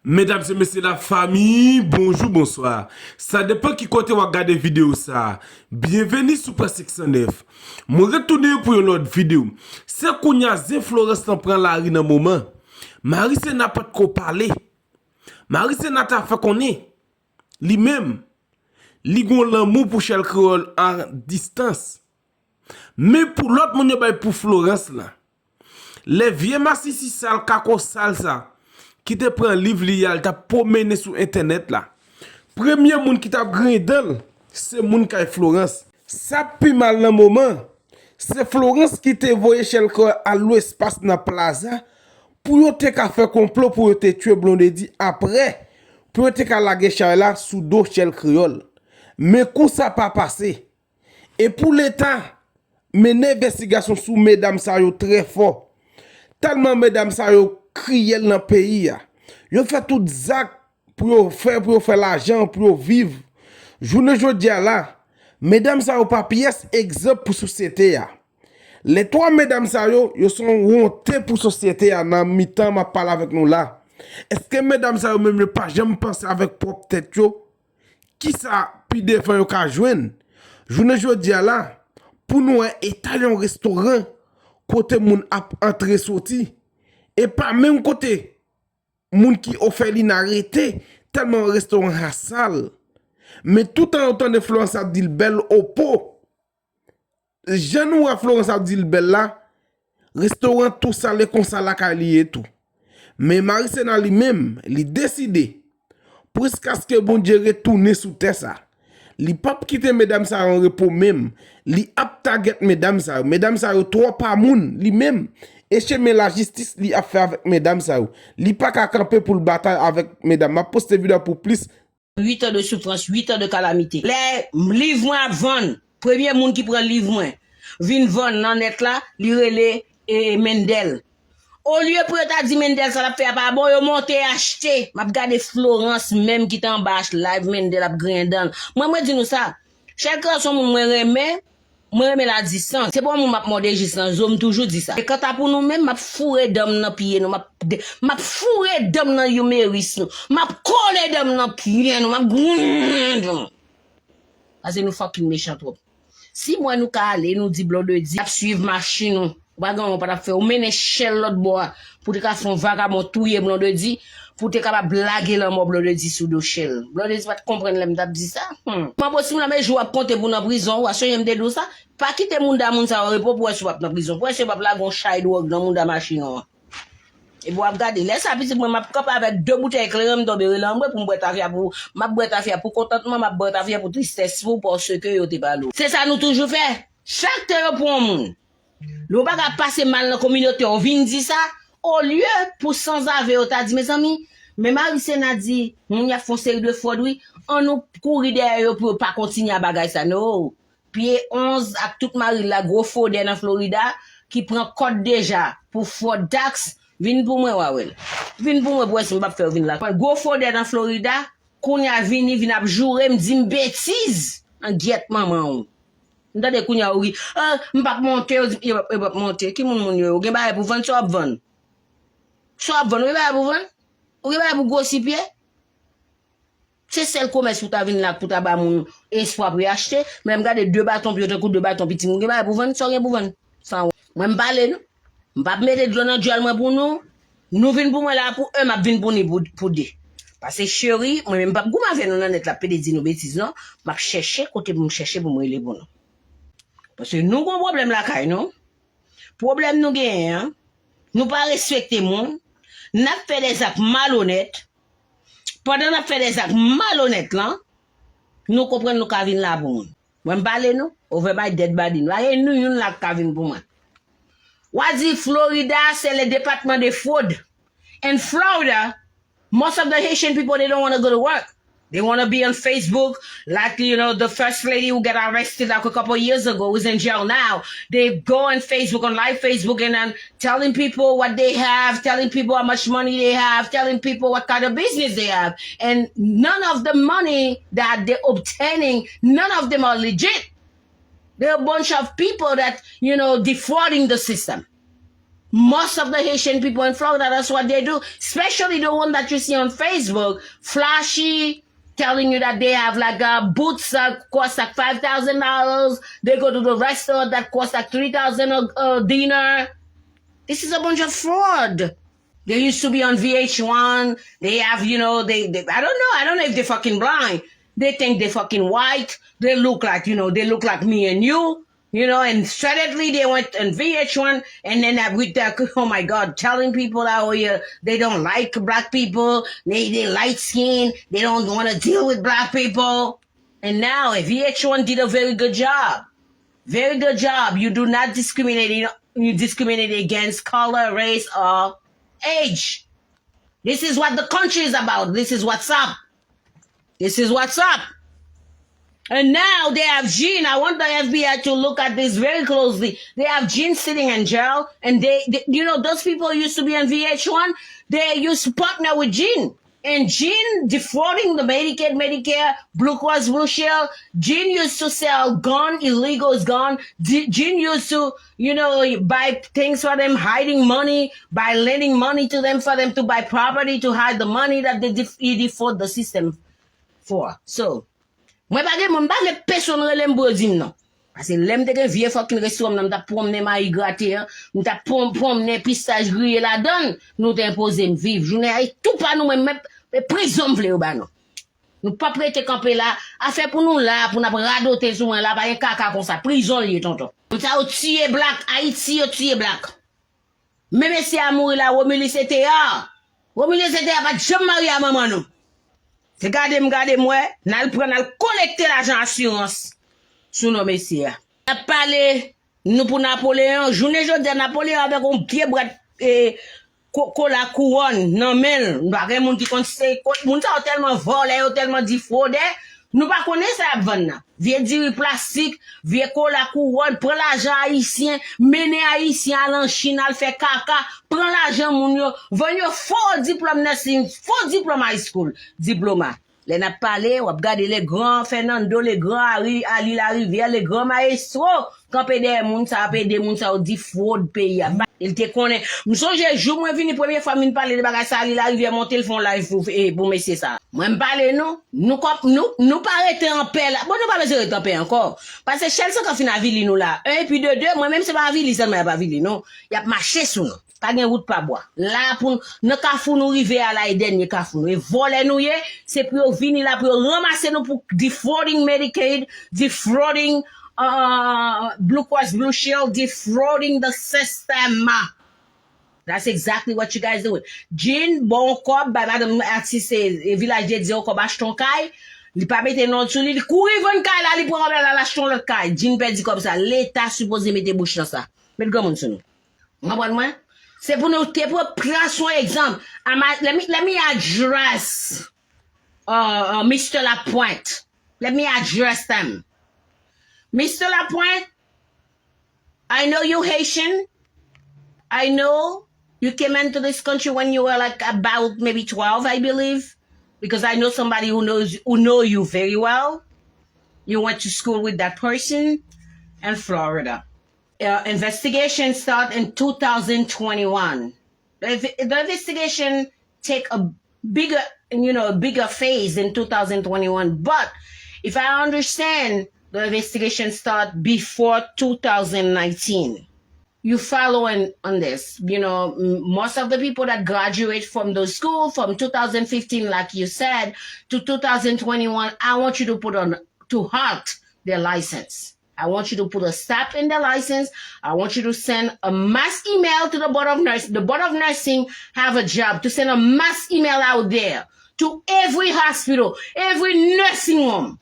Mesdames et messieurs la famille, bonjour, bonsoir. Ça dépend qui côté vous regarder vidéo ça. Bienvenue sur Pwach 609. Je retourne pour une autre vidéo. C'est qu'on y a Florence qui prend la rue dans moment. Marie n'a pas de quoi parler. Marie n'a pas fait qu'on est. Lui-même, li gon l'amour pour shellcreole en distance. Mais pour l'autre monde pour Florence là. Les vieux massissi sale kako sale ça. Qui te prend livre lial t'a promené sur internet là. Premier monde qui t'a grindel, c'est moun kay Florence. Ça pi mal dans moment. C'est Florence qui te voye shellcreole à l'espace dans plaza pour yo te ka faire complot pour yo te tuer Blondedy après pour yo te ka lage chay là sous dos shellcreole. Mais qu'on ça pas passé. Et pour l'état, men investigation sous mesdames sa yo très fort. Tellement mesdames sa yo crié dans le pays. Yo fait tout zak pour faire l'argent, pour vivre. Journée jodi là, mesdames sa yo pas pièce exemple pour société ya. Les trois mesdames sa yo sont honte pour société ya dans mi-temps m'a parler avec nous là. Est-ce que mesdames sa yo même pas jamais penser avec propre tête yo? Qui ça pi défend yo ka joindre? Journée jodi là, pour nous un italien restaurant côté moun ap entrer sorti. Et pas même côté, moun qui offre li n'arrêté, tellement restaurant sale. Mais tout en autant de Florence a dit le bel au pot. Jean à Florence a dit le bel là, restaurant tout salé comme ça la kali et tout. Mais Marie-Sena lui-même, li décidé, pour ce que bon Dieu retourne sous terre ça. Li pap quitter mesdames ça en repos même, li ap target mesdames ça trois par moun, li même. Et chez la justice, li a fait avec mesdames ça. Li pas qu'à camper pour le bataille avec mesdames. Ma poste vidéo pour plus. 8 ans de souffrance, 8 ans de calamité. Les livres à vendre. Premier monde qui prend livre vin vendre dans net là, li relé et Mendel. Au lieu pour ta dit Mendel ça l'a fait pas bon, yo monter acheter. M'a regarder Florence même qui t'en bâche live Mendel a grindan. Moi dis nous ça. Chacun son moun remet. Moi mais la distance c'est bon m'a demandé distance j'aime toujours dit ça et quand t'as pour nous même m'a fourré d'homme dans pied nous m'a fourré d'homme dans huméris nous m'a collé d'homme dans pied nous m'a parce que nous fucking méchant trop si moi nous ka aller nous dit Blondedy suivre machine nous on pas faire ou mener shell l'autre bois pour te ka son vagabond touyer Blondedy pour te capable blaguer le mot Blondedy sous do shell. Blondedy pas comprendre l'aime t'a dit ça. Pas possible mais jou a compter pour dans prison ou a soyem de do ça. Pas quitter moun da moun ça repos pour soit dans prison. Pour c'est pas la gon chai drogue dans moun da machine. Et pour regarder laisse ça petit moi m'a capable avec deux bouteilles éclairées tomber là pour boire ta affaire pour m'a boire ta affaire pour contentement m'a boire ta affaire pour tristesse pour parce que yo te pas l'eau. C'est ça nous toujours fait. Chaque terre pour un monde. L'on pas passer mal dans la communauté on vient dire ça au lieu pour sans avoir t'a dit mes amis. Mais Marie-Sena dit, on y a fait une série de fraudes, oui, on nous courir derrière pour pas continuer à bagaille ça, non. Puis 11 avec toute Marie la gros fraude dans Florida, qui prend code déjà pour fraude tax, vin pour moi, wawel. Vin pour moi, pour si m'pa faire vin là. Gros fraude dans Florida, qu'on y a vini, vin ap jouer, m'di bêtise, en guette maman. M'dade qu'on y a oui, m'pa monter, m'pa monter, qui moun yo, gen ba pour vendre, so ap vendre. So ap vendre, ba pour vendre. Ou va pour gossiper c'est celle commerce pour ta vinn là pour ta ba moun espoir pour acheter même garder deux bâtons puis deux bâtons petit moun va pour vendre ça rien pour vendre ça moi me parler non m'pa mettre de dans duel moi pour nous vinn pour moi là pour eux m'a vinn pour nous pour deux parce que chérie moi même pas goût m'a fait dans net la pédé nos bêtises non m'a chercher côté pour me chercher pour moi les bon parce que nous gon problème là kay non problème nous gagne hein nous pas respecter monde n'a fait des actes malhonnêtes. Pendant n'a fait des actes malhonnêtes là, nous comprenons nous Kavin là pour nous. Moi parler nous, over by dead body. Nous nous une là Kavin pour moi. Wazi Florida c'est le département de fraude. In Florida, most of the Haitian people they don't want to go to work. They want to be on Facebook, like, you know, the first lady who got arrested like a couple of years ago is in jail now. They go on Facebook, on live Facebook, and telling people what they have, telling people how much money they have, telling people what kind of business they have. And none of the money that they're obtaining, none of them are legit. They're a bunch of people that, you know, defrauding the system. Most of the Haitian people in Florida, that's what they do. Especially the one that you see on Facebook, flashy, telling you that they have like boots that cost like $5,000. They go to the restaurant that costs like $3,000 a dinner. This is a bunch of fraud. They used to be on VH1. They have, you know, they I don't know if they're fucking blind. They think they're fucking white. They look like, you know, they look like me and you know, and suddenly they went on VH1 and then with that, oh my God, telling people that, oh yeah, they don't like black people. They light skin. They don't want to deal with black people. And now VH1 did a very good job. Very good job. You do not discriminate. You discriminate against color, race, or age. This is what the country is about. This is what's up. This is what's up. And now they have Jean. I want the FBI to look at this very closely. They have Jean sitting in jail, and they you know, those people used to be on VH1. They used to partner with Jean. And Jean defrauding the Medicaid, Medicare, Blue Cross Blue Shield. Jean used to sell gun, illegal gun. Jean used to, you know, buy things for them, hiding money, by lending money to them for them to buy property to hide the money that they defraud the system for. So, moi pas personne relem bodim non. Parce que l'aime te vieux fucking restaurant nan t'a promener ma gratter, nous t'a promener pistage grillé la donne, nous t'imposer vivre. Journée tout pas nous même prison vle ou ba non. Nous pas prêter camper là, affaire pour nous là pour n'a radoter sou là pas un caca comme ça, prison lié tonton. Nous t'a tué black, Haïti tué black. Même si a mourir là, Romulus c'était pas jamais marié à maman non. C'est gade moi, n'al prendre n'al collecter l'argent assurance sous nos messieurs. On a parlé nous pour Napoléon, journée jodi Napoléon avec un pied bras la couronne non men, nous pas moun qui conseille, moun ça tellement volé, tellement diffraudé, nous pas connaître ça vendre. Vieux dire plastique, vieux la couronne, prend l'argent haïtien, mener haïtien à en Chine, al fait caca, prend l'argent moun yo, venyo faux diplôme nursing, faux diplôme high school, diploma. Les n'a parlé, ou regardé les grands Fernando, les grands Ali la Rivière, les grands maestros, quand des moun ça paye des moun ça dit fraude pays. Il te connaît. M'songe jour moi vini première fois m'in parler de bagay ça Ali la Rivière monter le fond live pour monsieur ça. Moi m'parler non, nous pas arrêter en paix là. Bon nous pas besoin de en paix encore. Parce que Chelsea quand fin à ville nous là. Un et puis deux moi même c'est pas ville seulement pas ville non. Y a marché sous nous. Pas gen route pas bois. Là pour nous kafou nous river à la dernier kafou nous et voler nous c'est pour venir là pour ramasser nous pour defrauding Medicaid, defrauding Blue Cross Blue Shield, defrauding the system. That's exactly what you guys doing. Jean bon cob by madame artiste village de Dio ko acheton kay, li pa mette non sou li courir vendre kay là li pour la acheton l'autre kay. Jean perdi comme ça, l'état supposé mettre bouche dans ça. Mettre gomme sur nous. Comprendre moi? C'est pour nous pour prendre son exemple. Let me address Mr. Lapointe. Let me address them. Mr. Lapointe, I know you Haitian. I know you came into this country when you were like about maybe 12, I believe. Because I know somebody who know you very well. You went to school with that person in Florida. Investigation start in 2021. The investigation take a bigger phase in 2021. But if I understand, the investigation start before 2019. You following on this? You know, most of the people that graduate from the school from 2015, like you said, to 2021, I want you to put on to halt their license. I want you to put a stop in the license. I want you to send a mass email to the Board of Nursing. The Board of Nursing have a job to send a mass email out there to every hospital, every nursing home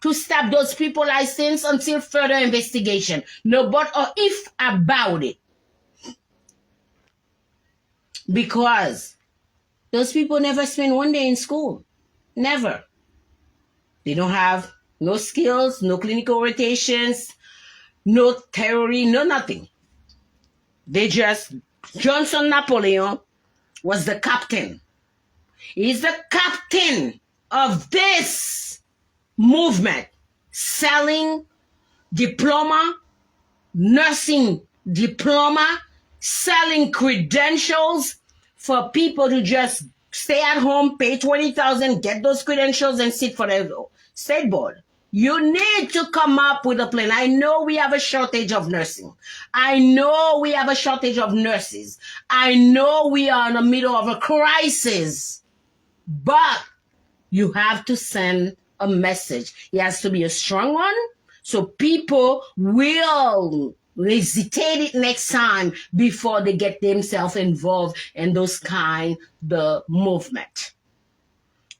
to stop those people license until further investigation. No but or if about it. Because those people never spend one day in school. Never. They don't have no skills, no clinical rotations, no theory, no nothing. They just, Johnson Napoleon was the captain. He's the captain of this movement, selling diploma, nursing diploma, selling credentials for people to just stay at home, pay 20,000, get those credentials, and sit for the state board. You need to come up with a plan. I know we have a shortage of nursing. I know we have a shortage of nurses. I know we are in the middle of a crisis. But you have to send a message. It has to be a strong one, so people will hesitate it next time before they get themselves involved in those kind of movement.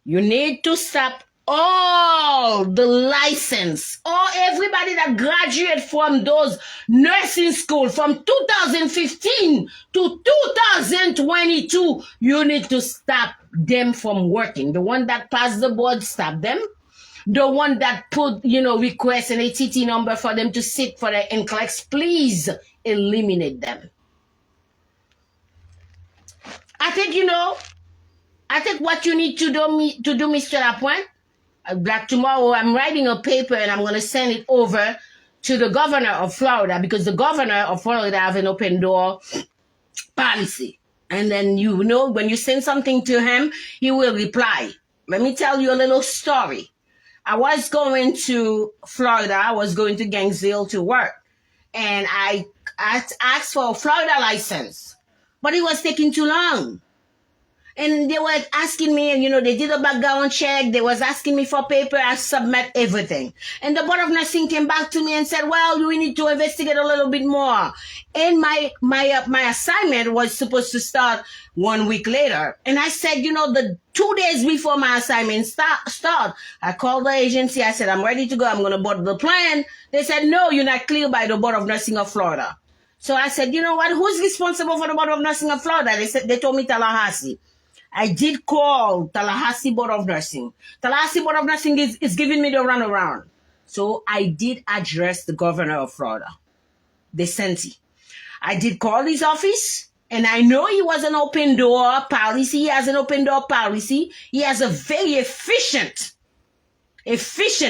You need to stop all the license, or everybody that graduated from those nursing school from 2015 to 2022, you need to stop them from working. The one that passed the board, stop them. The one that put, request an ATT number for them to sit for the NCLEX, please eliminate them. I think what you need to do, Mr. Lapointe, like tomorrow I'm writing a paper and I'm going to send it over to the governor of Florida, because the governor of Florida have an open door policy. And then, when you send something to him, he will reply. Let me tell you a little story. I was going to Florida. I was going to Gainesville to work. And I asked for a Florida license. But it was taking too long. And they were asking me, they did a background check. They was asking me for paper. I submit everything. And the Board of Nursing came back to me and said, well, we need to investigate a little bit more. And my assignment was supposed to start 1 week later. And I said, the 2 days before my assignment start, I called the agency. I said, I'm ready to go. I'm going to board the plane. They said, no, you're not cleared by the Board of Nursing of Florida. So I said, you know what? Who's responsible for the Board of Nursing of Florida? They told me Tallahassee. I did call Tallahassee Board of Nursing. Tallahassee Board of Nursing is giving me the runaround. So I did address the governor of Florida, DeSantis. I did call his office, and I know he was an open door policy. He has an open door policy. He has a very efficient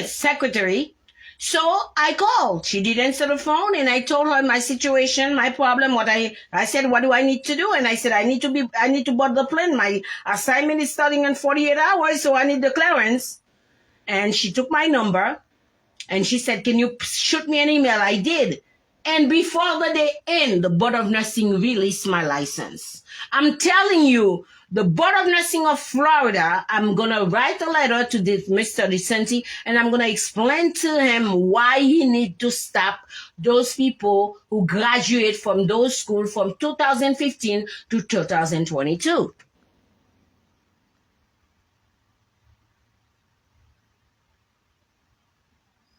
secretary. So I called. She did answer the phone, and I told her my situation, my problem, I said, what do I need to do? And I said, I need to board the plane. My assignment is starting in 48 hours, so I need the clearance. And she took my number, and she said, can you shoot me an email? I did. And before the day end, the Board of Nursing released my license. I'm telling you, the Board of Nursing of Florida, I'm going to write a letter to Mr. DeSantis, and I'm going to explain to him why he need to stop those people who graduate from those schools from 2015 to 2022.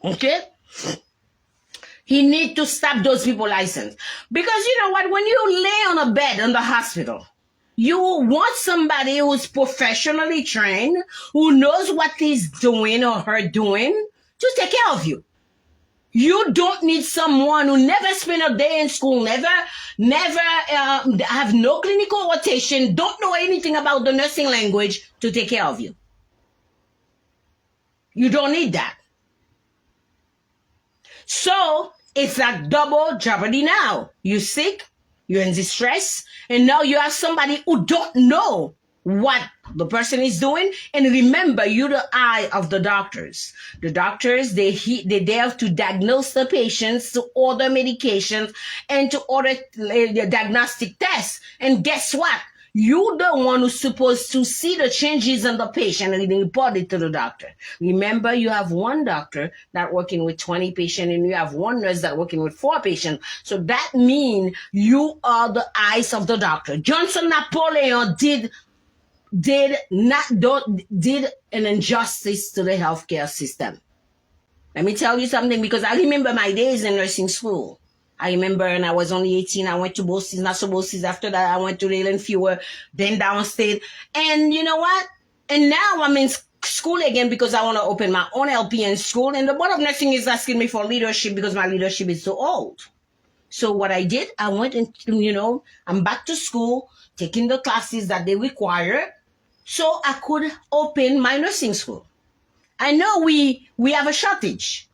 Okay? He need to stop those people license. Because you know what? When you lay on a bed in the hospital, you want somebody who's professionally trained, who knows what he's doing or her doing to take care of you. You don't need someone who never spent a day in school, never have no clinical rotation, don't know anything about the nursing language to take care of you. You don't need that. So it's like double jeopardy now. You sick, you're in distress, and now you have somebody who don't know what the person is doing. And remember, you're the eye of the doctors. The doctors, they're there to diagnose the patients, to order medications, and to order the diagnostic tests. And guess what? You're the one who's supposed to see the changes in the patient and report it to the doctor. Remember, you have one doctor that working with 20 patients, and you have one nurse that working with 4 patients. So that means you are the eyes of the doctor. Johnson Napoleon did an injustice to the healthcare system. Let me tell you something, because I remember my days in nursing school. I remember when I was only 18, I went to BOCES, not so BOCES. After that, I went to Leyland Fewer, then downstate. And you know what? And now I'm in school again because I want to open my own LPN school. And the Board of Nursing is asking me for leadership because my leadership is so old. So what I did, I went and, I'm back to school, taking the classes that they require, so I could open my nursing school. I know we have a shortage.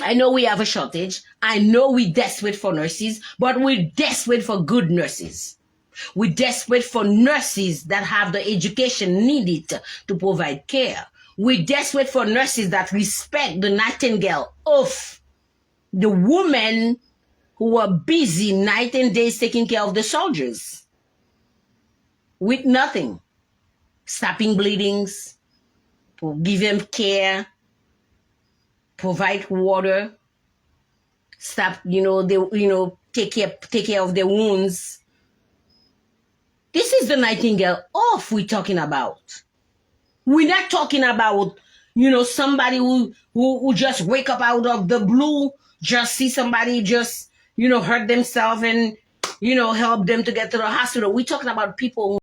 I know we have a shortage. I know we're desperate for nurses, but we're desperate for good nurses. We're desperate for nurses that have the education needed to provide care. We're desperate for nurses that respect the nightingale of the women who are busy night and days taking care of the soldiers with nothing. Stopping bleedings, give them care, provide water, stop, take care of their wounds. This is the nightingale off we're talking about. We're not talking about, somebody who just wake up out of the blue, just see somebody just, hurt themselves and, help them to get to the hospital. We're talking about people